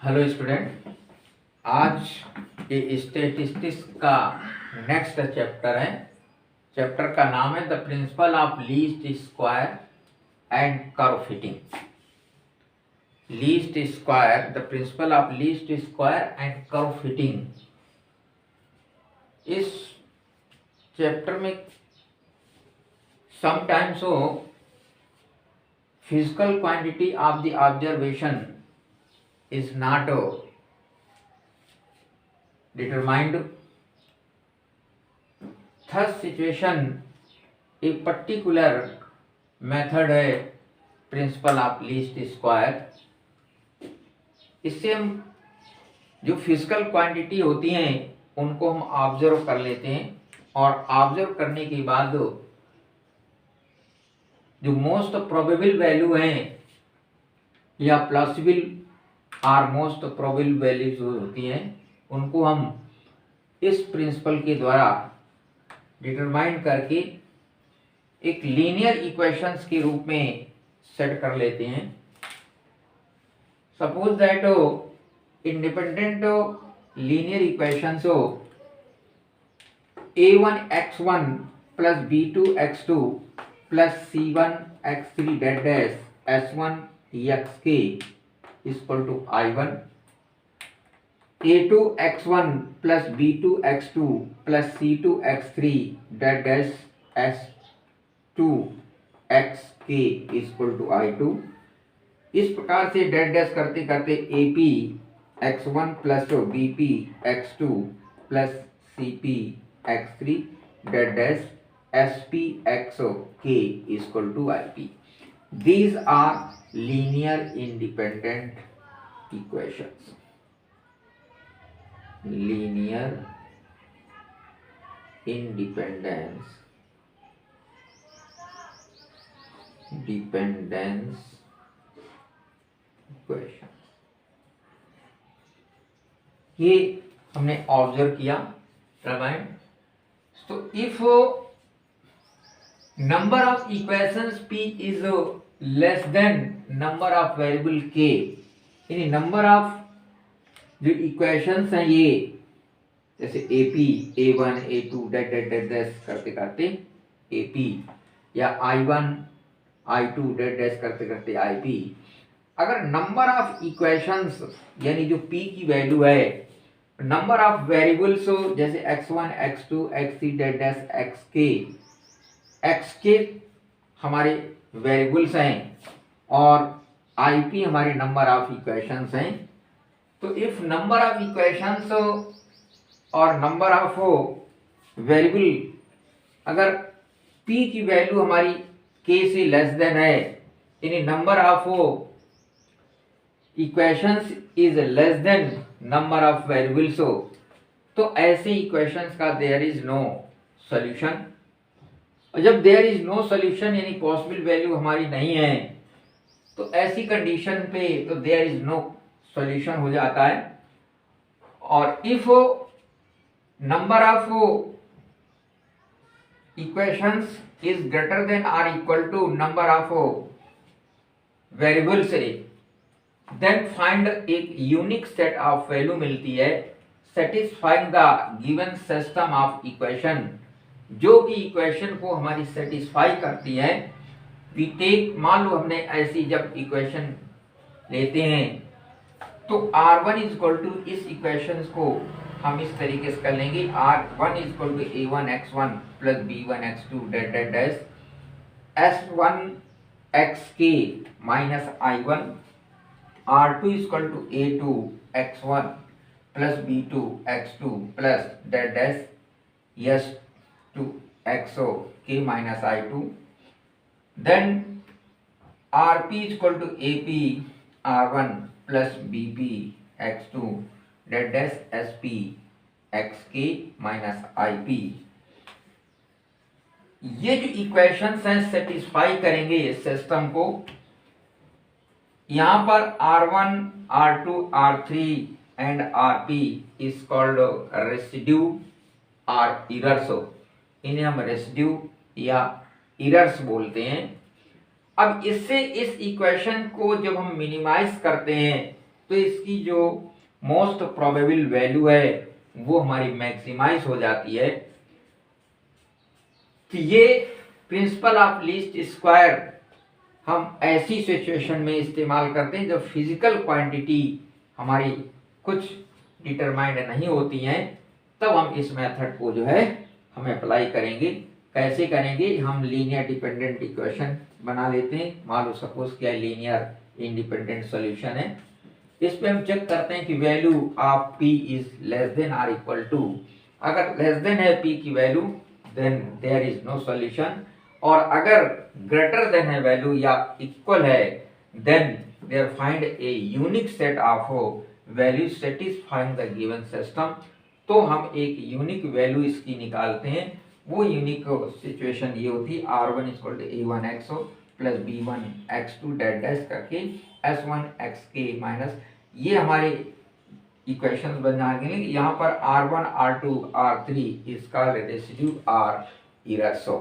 Hello student, आज ये statistics का नेक्स्ट चैप्टर है। चैप्टर का नाम है the principle of least square and curve fitting. Least square, the principle of least square and curve fitting. इस चैप्टर में sometimes physical quantity of the observation is not determined. Thus situation एक particular method है principle of least square. इससे हम जो physical quantity होती हैं उनको हम ऑब्जर्व कर लेते हैं और ऑब्जर्व करने के बाद जो मोस्ट प्रोबेबल वैल्यू हैं या plausible are most probable values होती हैं उनको हम इस प्रिंसिपल के द्वारा डिटरमाइन करके एक लीनियर इक्वेशंस के रूप में सेट कर लेते हैं। Suppose that independent linear equations a1x1 plus b2x2 plus c1x3 dot dash s1 equal to I1, a2x1 plus b2x2 plus c2x3 dot dash s2xk equal to I2। इस प्रकार से डेट डैश करते करते AP(x1) plus BP(x2) plus CP(x3) dot dash SPxk equal to IP। These are linear independent equations. Linear independence equations. ये हमने observe किया रामायण। तो if number of equations P is less than number of variable K, यानी number of जो equations हैं ये जैसे AP, A1, A2 dot dot dot dash करते करते AP या I1, I2 डेट डैश करते करते IP, अगर नंबर ऑफ इक्वेशंस यानी जो P की वैल्यू है नंबर ऑफ वेरिएबल्स जैसे x1, x2, x3 dot dash xk हमारे वेरिएबल्स हैं और IP हमारे नंबर ऑफ इक्वेशंस हैं। तो इफ नंबर ऑफ इक्वेशंस और नंबर ऑफ वेरिएबल अगर P की वैल्यू हमारी K से लेस देन है यानी number of equations is less than number of variables, तो ऐसे इक्वेशंस का देयर इज नो सॉल्यूशन। और जब देयर इज नो सॉल्यूशन यानी पॉसिबल वैल्यू हमारी नहीं है तो ऐसी कंडीशन पे तो देयर इज नो सॉल्यूशन हो जाता है। और if number of equations is greater than or equal to number of variables then find एक यूनिक सेट ऑफ वैल्यू मिलती है satisfying the given system of equation, जो कि इक्वेशन को हमारी सेटिस्फाई करती है। वी टेक, मान लो हमने ऐसी जब इक्वेशन लेते हैं तो R1 इज इक्वल टू, इस इक्वेशन को हम इस तरीके से कर लेंगे R1 is equal to A1x1 plus B1x2 dot dot dash S1xk minus I1, R2 is equal to A2x1 plus B2x2 plus dot dash S2xk minus I2, then RP is equal to AP R1 plus BP x2 that dash SP xk minus IP। ये जो equations हैं satisfy करेंगे इस system को। यहाँ पर R1, R2, R3 and RP is called residue और errors, इन्हें हम रेसिड्यू या इरर्स बोलते हैं। अब इससे इस इक्वेशन को जब हम मिनिमाइज करते हैं तो इसकी जो मोस्ट प्रोबेबल वैल्यू है वो हमारी मैक्सिमाइज हो जाती है। तो ये प्रिंसिपल ऑफ लीस्ट स्क्वायर हम ऐसी सिचुएशन में इस्तेमाल करते हैं जब फिजिकल क्वांटिटी हमारी कुछ डिटरमाइंड नहीं होती हैं, तब हम इस मेथड को जो है हम अप्लाई करेंगे। कैसे करेंगे, हम लीनियर डिपेंडेंट इक्वेशन बना लेते हैं। मान लो सपोज क्या लीनियर इंडिपेंडेंट सॉल्यूशन है, इस पे हम चेक करते हैं कि value of p is less than or equal to, अगर लेस देन है p की value then there is no solution, और अगर ग्रेटर देन है वैल्यू या इक्वल है then there find a unique set of value satisfying the given system. तो हम एक यूनिक वैल्यू इसकी निकालते हैं। वो यूनिक सिचुएशन ये होती है r1 equal to a1x plus b1x2 dash dash करके s1xk माइनस, ये हमारे इक्वेशंस बन जाएंगे। यहाँ पर r1 r2 r3 इसका रेसिड्यू r इरेसो।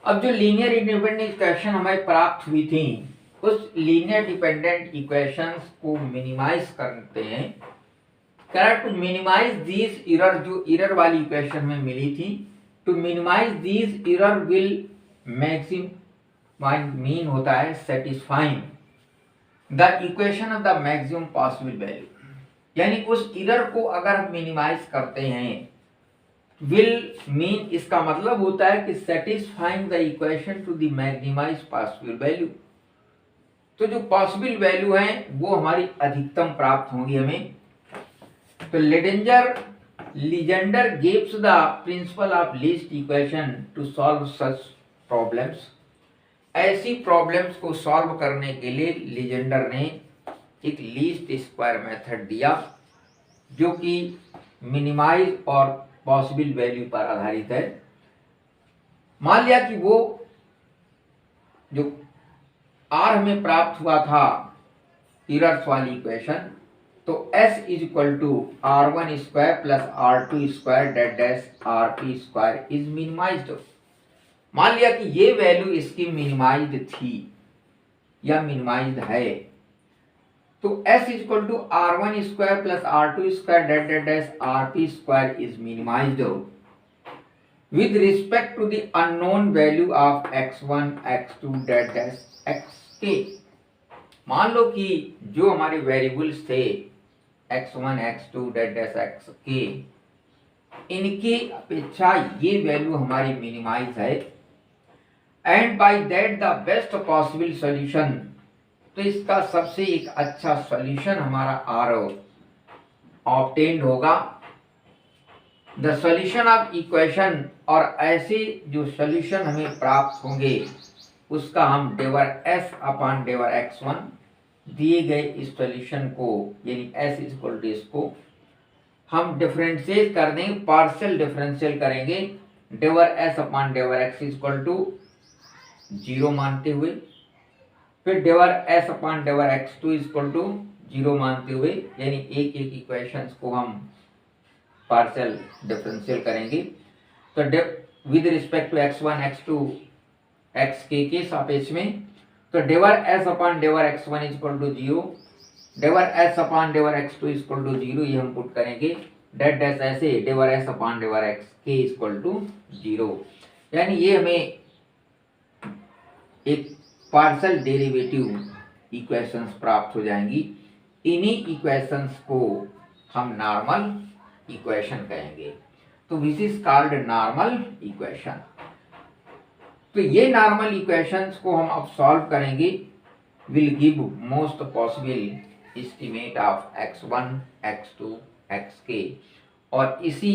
अब जो लीनियर इंडिपेंडेंट इक्वेशन हमें प्राप्त हुई थी, उस लीनियर डिपेंडेंट इक्वेशंस को मिनिमाइज करते हैं। टू मिनिमाइज दीज एरर, जो एरर वाली इक्वेशन में मिली थी, to minimise these error will maximise mean होता है satisfying the equation of the maximum possible value, यानी उस एरर को अगर हम मिनिमाइज करते हैं, विल मीन इसका मतलब होता है कि satisfying the equation to the maximise possible value. तो जो पॉसिबल वैल्यू है वो हमारी अधिकतम प्राप्त होंगी हमें। तो Legender gives the principle of least equation two solve such problems. ऐसी प्रॉब्लम्स को सॉल्व करने के लिए लीजेंडर ने एक लीस्ट स्क्वायर मेथड दिया, जो कि मिनिमाइज और पॉसिबल वैल्यू पर आधारित है। मान लिया कि वो जो r हमें प्राप्त हुआ था एरर्स वाली इक्वेशन, तो s is equal to r1 square plus r2 square dash dash rp square is minimised. मान लिया कि ये वैल्यू इसकी मिनिमाइज्ड थी या मिनिमाइज्ड है, तो s is equal to r1 square plus r2 square dash dash dash rp square is minimised with respect to the unknown value of x1 x2 dash dash xk। मान लो कि जो हमारे variables थे x1 x2 dash dash xk, इनकी अपेक्षा ये value हमारी minimise है, and by that the best possible solution, तो इसका सबसे एक अच्छा सॉल्यूशन हमारा r ऑब्टेन्ड होगा। द सॉल्यूशन ऑफ इक्वेशन, और ऐसे जो सॉल्यूशन हमें प्राप्त होंगे उसका हम डेवर s अपॉन डेवर x1 दिए गए इस सॉल्यूशन को, यानी s इज इक्वल टू इसको हम डिफरेंशिएट कर देंगे, पार्शियल डिफरेंशियल करेंगे डेवर s अपॉन डेवर x इज इक्वल टू 0 मानते हुए, फिर डेवर s अपॉन डेवर x2 इज इक्वल टू 0 मानते हुए, यानी एक एक इक्वेशंस को हम पार्शियल डिफरेंशियल करेंगे। तो with respect to x1 x2 xk के सापेक्ष में, तो डेवर s अपॉन डेवर x1 इज इक्वल टू 0, डेवर s अपॉन डेवर x2 इज इक्वल टू 0, ये हम पुट करेंगे डैट डैश ऐसे डेवर s अपॉन डेवर xk इज इक्वल टू 0, यानी ये हमें एक पार्शियल डेरिवेटिव इक्वेशंस प्राप्त हो जाएंगी। इन्हीं इक्वेशंस को हम नॉर्मल इक्वेशन कहेंगे। तो which is called normal equation. तो ये नॉर्मल इक्वेशंस को हम अब सॉल्व करेंगे, will give most possible estimate of x1 x2 xk, और इसी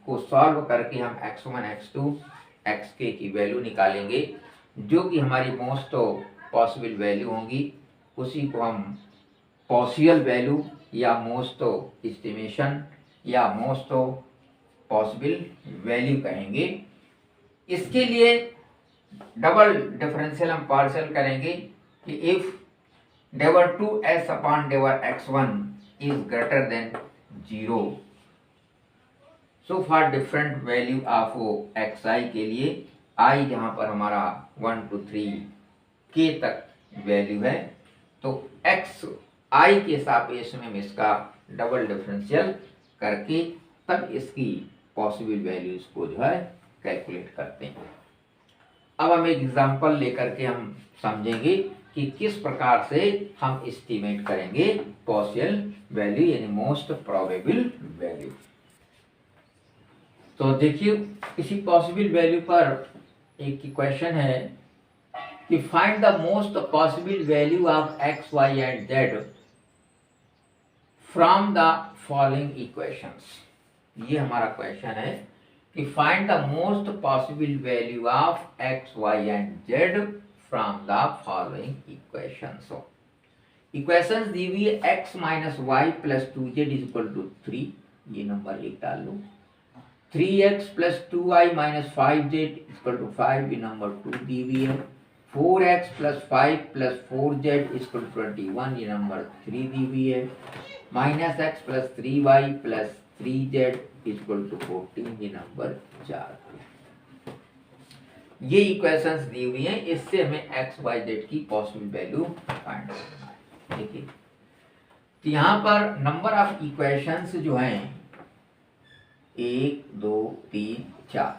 को सॉल्व करके हम x1 x2 xk की वैल्यू निकालेंगे, जो कि हमारी मोस्ट पॉसिबल वैल्यू होंगी। उसी को हम पॉसिबल वैल्यू या मोस्ट एस्टिमेशन या मोस्ट पॉसिबल वैल्यू कहेंगे। इसके लिए डबल डिफरेंशियल हम पार्शियल करेंगे कि इफ डेवर 2s अपॉन डेवर x1 is greater than 0, so for different value of xi के लिए i जहां पर हमारा 1 2 3 k तक वैल्यू है, तो x i के सापेक्ष में हम इसका डबल डिफरेंशियल करके तब इसकी पॉसिबल वैल्यूज को जो है कैलकुलेट करते हैं। अब हम एक एग्जांपल लेकर के हम समझेंगे कि किस प्रकार से हम एस्टीमेट करेंगे पॉसिबल वैल्यू यानी मोस्ट प्रोबेबल वैल्यू। तो देखिए इसी पॉसिबल वैल्यू पर एक क्वेश्चन है कि find the most possible value of x y and z from the following equations. ये हमारा क्वेश्चन है कि find the most possible value of x y and z from the following equations. Equations दी हुई है x minus y plus 2z is equal to 3, ये number लिख डाल लो। 3x plus 2y minus 5z equal to 5, ये number 2 दी हुई है। 4x plus 5 plus 4z equal to 21, ये नंबर 3 दी हुई है। Minus x plus 3y plus 3z equal to 14, ये नंबर 4। ये इक्वेशंस दी हुई हैं, इससे हमें x y z की पॉसिबल वैल्यू फाइंड करना है। देखिए तो यहाँ पर नंबर ऑफ इक्वेशंस जो हैं 1 2 3 4,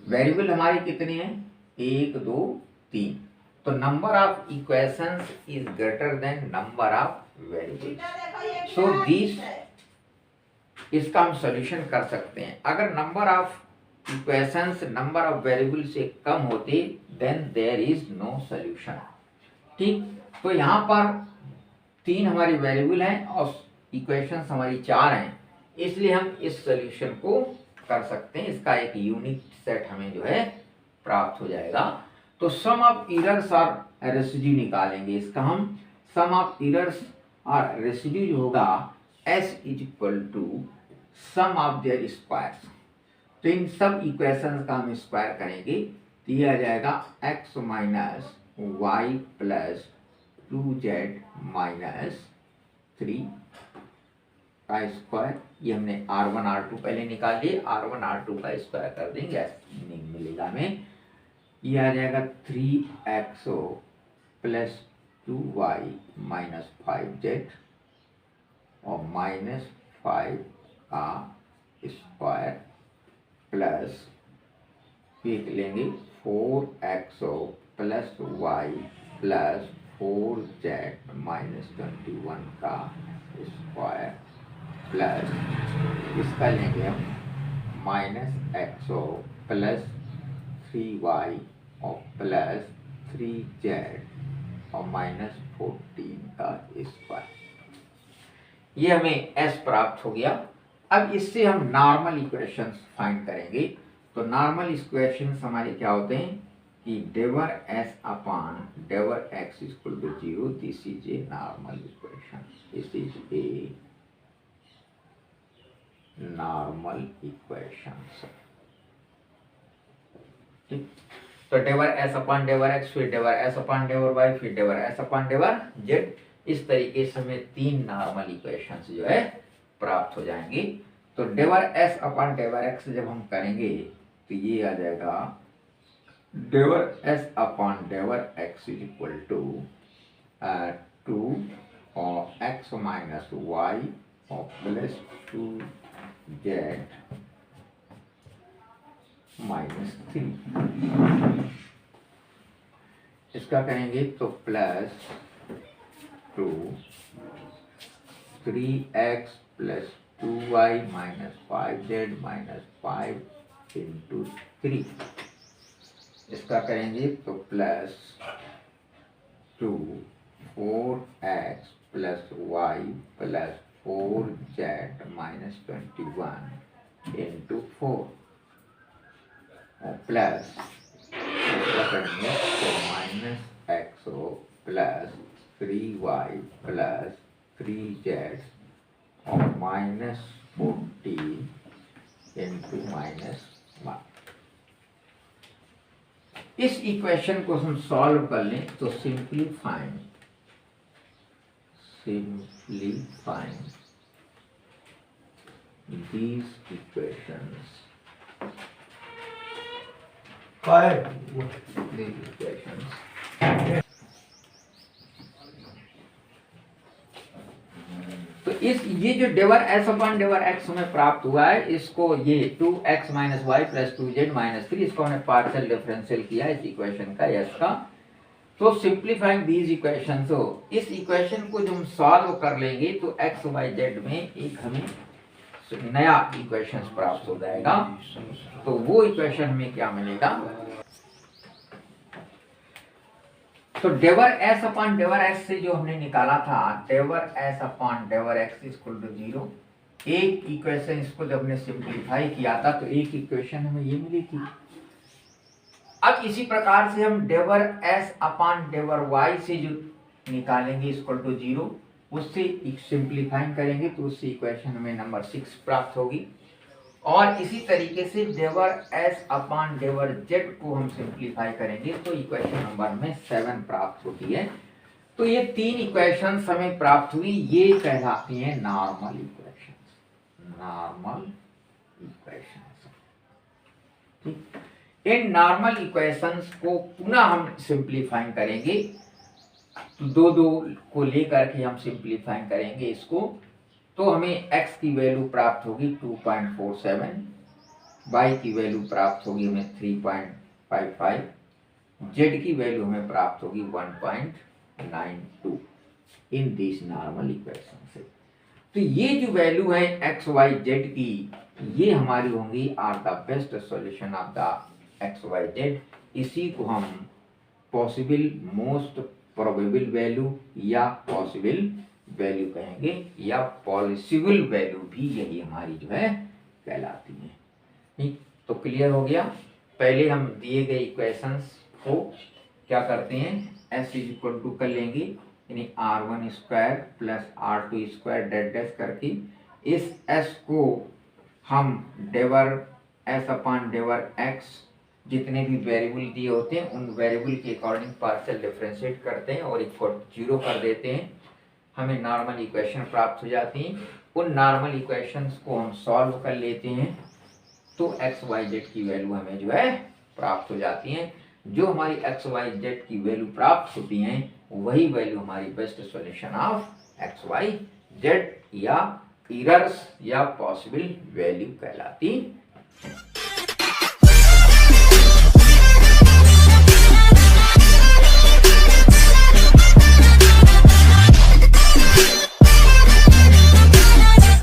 वेरिएबल हमारे कितने हैं 1 2 3, तो number of equations is greater than number of variables. So this इसका हम सॉल्यूशन कर सकते हैं। अगर number of equations number of variable से कम होते then there is no solution. ठीक, तो यहाँ पर 3 हमारी वेरिएबल हैं और इक्वेशंस हमारी 4 हैं, इसलिए हम इस सॉल्यूशन को कर सकते हैं। इसका एक यूनिक सेट हमें जो है प्राप्त हो जाएगा। तो सम ऑफ एरर्स और रेसिड्यू निकालेंगे। इसका हम सम ऑफ एरर्स और रेसिड्यू जो होगा s is equal to sum of their squares. तो इन सब इक्वेशंस का हम स्क्वायर करेंगे तो ये आ जाएगा x minus y plus 2z minus 3 का स्क्वायर। ये हमने r1 r2 पहले निकाल लिए, r1 r2 का स्क्वायर कर देंगे, ऐसे मिलेगा हमें। ये आ जाएगा 3x plus 2y minus 5z और माइनस 5 का स्क्वायर प्लस फिर लेंगे 4x plus Y plus 4z minus 21 का स्क्वायर प्लस इसका लेंगे हम माइनस x प्लस 3y और प्लस 3z और माइनस 14 का स्क्वायर। ये हमें s प्राप्त हो गया। अब इससे हम नॉर्मल इक्वेशंस फाइंड करेंगे। तो नॉर्मल इक्वेशंस हमारे क्या होते हैं कि डेवर s अपॉन डेवर x equal to 0, this is a normal equation, this is a normal equations. ठीक, तो डेवर s अपॉन डेवर x, फिर डेवर s अपॉन डेवर y, फिर डेवर s अपॉन डेवर z, इस तरीके से हमें 3 नॉर्मल इक्वेशंस जो है प्राप्त हो जाएंगे। तो डेवर s अपॉन डेवर x जब हम करेंगे तो ये आ जाएगा डेवर s अपॉन डेवर x इज इक्वल टू 2 और x माइनस वाई और प्लस 2z माइनस 3। इसका करेंगे तो plus 2 3x plus 2y minus 5z minus 5 into 3। इसका करेंगे तो plus 2 4x plus y plus 4z minus 21 into 4 और प्लस इसका करेंगे तो minus x plus 3y plus 3z और माइनस 14 इंटू माइनस 1। इस इक्वेशन को हम सॉल्व कर लें तो simplifying these equations, these equations ये जो डेवर एस अपॉन डेवर एक्स हमें प्राप्त हुआ है, इसको ये 2x minus y plus 2z minus 3, इसको हमने पार्शियल डिफरेंशियल किया इस इक्वेशन का, यस का। तो सिंप्लीफाइंग दीज इक्वेशन, तो इस इक्वेशन को जब हम सॉल्व कर लेंगे तो एक्स वाई जेड में एक हमें नया इक्वेशन प्राप्त हो जाएगा। तो वो इक्वेशन हमें क्या मिलेगा, तो डेवर एस अपॉन डेवर एक्स से जो हमने निकाला था डेवर एस अपॉन डेवर एक्स इक्वल टू 0, एक इक्वेशन इसको जब हमने सिंप्लीफाई किया था तो एक इक्वेशन हमें ये मिली थी। अब इसी प्रकार से हम डेवर एस अपॉन डेवर वाई से जो निकालेंगे इक्वल टू 0, उससे सिंप्लीफाई करेंगे तो उससे इक्वेशन हमें नंबर 6 प्राप्त होगी। और इसी तरीके से डेवर एस अपॉन डेवर जेड को हम सिंप्लीफाई करेंगे तो इक्वेशन नंबर में 7 प्राप्त होती है। तो ये 3 इक्वेशंस हमें प्राप्त हुई, ये कहलाती हैं नॉर्मल इक्वेशंस, नॉर्मल इक्वेशंस। ठीक, इन नॉर्मल इक्वेशंस को पुनः हम सिंप्लीफाई करेंगे, दो को लेकर के हम सिंप्लीफाई करेंगे इसको, तो हमें x की वैल्यू प्राप्त होगी 2.47, y की वैल्यू प्राप्त होगी हमें 3.55, z की वैल्यू हमें प्राप्त होगी 1.92 इन दिस नॉर्मल इक्वेशन से। तो ये जो वैल्यू है x y z की, ये हमारी होंगी are the best solution of the x y z। इसी को हम पॉसिबल मोस्ट प्रोबेबल वैल्यू या पॉसिबल वैल्यू कहेंगे, या पॉसिबल वैल्यू भी यही हमारी जो है कहलाती है। ठीक, तो क्लियर हो गया। पहले हम दिए गए इक्वेशंस को क्या करते हैं, s इज इक्वल टू कर लेंगे, यानी r1 square plus r2 square that dash करके इस s को हम डेवर s अपॉन डेवर x जितने भी वेरिएबल दिए होते हैं उन वेरिएबल के अकॉर्डिंग पार्शियल डिफरेंशिएट करते हैं और इक्वल 0 कर देते हैं, हमें नॉर्मल इक्वेशन प्राप्त हो जाती हैं। उन नॉर्मल इक्वेशंस को हम सॉल्व कर लेते हैं तो एक्स वाई जेड की वैल्यू हमें जो है प्राप्त हो जाती हैं। जो हमारी एक्स वाई जेड की वैल्यू प्राप्त होती हैं वही वैल्यू हमारी best solution of x y z या एरर्स या पॉसिबल वैल्यू कहलाती है।